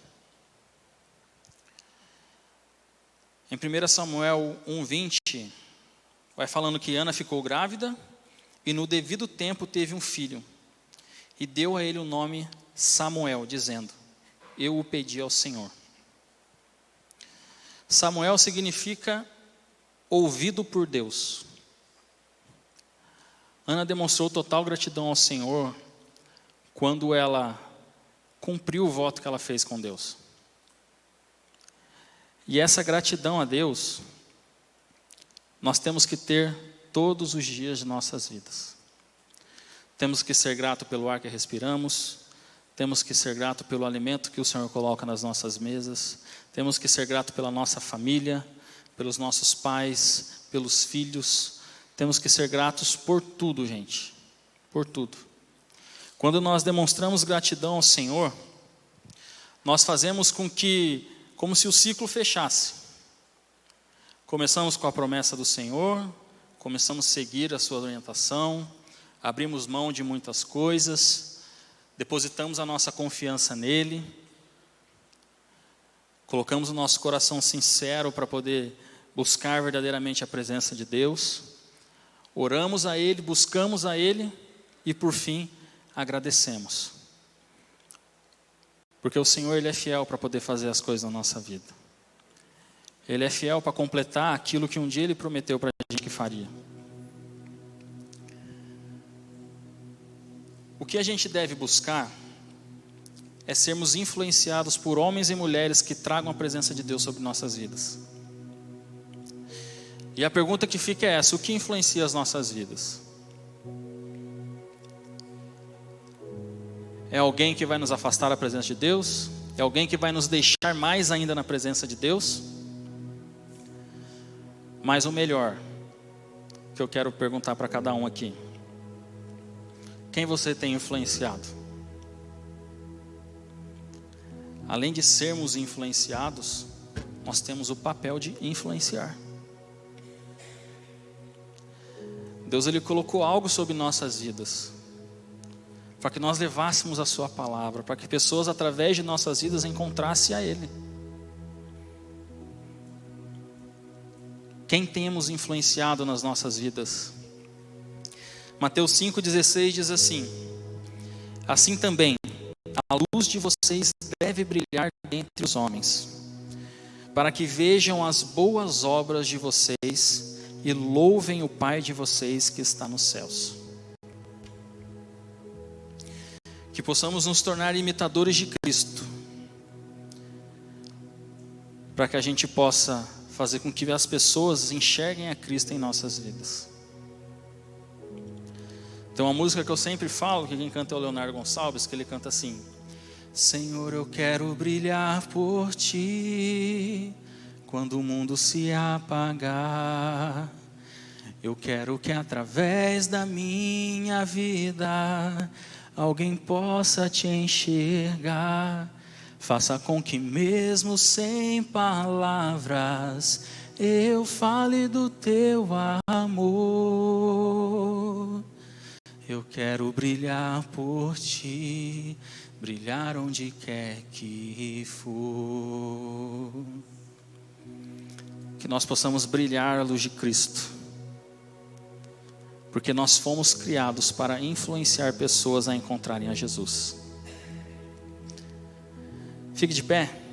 [SPEAKER 1] Em 1 Samuel 1:20, vai falando que Ana ficou grávida e no devido tempo teve um filho. E deu a ele o nome Samuel, dizendo: eu o pedi ao Senhor. Samuel significa ouvido por Deus. Ana demonstrou total gratidão ao Senhor quando ela cumpriu o voto que ela fez com Deus. E essa gratidão a Deus, nós temos que ter todos os dias de nossas vidas. Temos que ser grato pelo ar que respiramos, temos que ser grato pelo alimento que o Senhor coloca nas nossas mesas, temos que ser grato pela nossa família, pelos nossos pais, pelos filhos. Temos que ser gratos por tudo, gente, por tudo. Quando nós demonstramos gratidão ao Senhor, nós fazemos como se o ciclo fechasse. Começamos com a promessa do Senhor, começamos a seguir a sua orientação, abrimos mão de muitas coisas, depositamos a nossa confiança nele, colocamos o nosso coração sincero para poder buscar verdadeiramente a presença de Deus, oramos a Ele, buscamos a Ele e por fim agradecemos. Porque o Senhor, Ele é fiel para poder fazer as coisas na nossa vida. Ele é fiel para completar aquilo que um dia Ele prometeu para a gente que faria. O que a gente deve buscar é sermos influenciados por homens e mulheres que tragam a presença de Deus sobre nossas vidas. E a pergunta que fica é essa: o que influencia as nossas vidas? É alguém que vai nos afastar da presença de Deus? É alguém que vai nos deixar mais ainda na presença de Deus? Mas o melhor, que eu quero perguntar para cada um aqui: quem você tem influenciado? Além de sermos influenciados, nós temos o papel de influenciar. Deus, Ele colocou algo sobre nossas vidas, para que nós levássemos a sua palavra, para que pessoas através de nossas vidas encontrassem a Ele. Quem temos influenciado nas nossas vidas? Mateus 5,16 diz assim: assim também, a luz de vocês deve brilhar entre os homens, para que vejam as boas obras de vocês e louvem o Pai de vocês que está nos céus. Que possamos nos tornar imitadores de Cristo, para que a gente possa fazer com que as pessoas enxerguem a Cristo em nossas vidas. Tem uma música que eu sempre falo, que quem canta é o Leonardo Gonçalves, que ele canta assim: Senhor, eu quero brilhar por Ti, quando o mundo se apagar. Eu quero que através da minha vida alguém possa Te enxergar. Faça com que mesmo sem palavras eu fale do Teu amor. Eu quero brilhar por ti, brilhar onde quer que for. Que nós possamos brilhar a luz de Cristo, porque nós fomos criados para influenciar pessoas a encontrarem a Jesus. Fique de pé.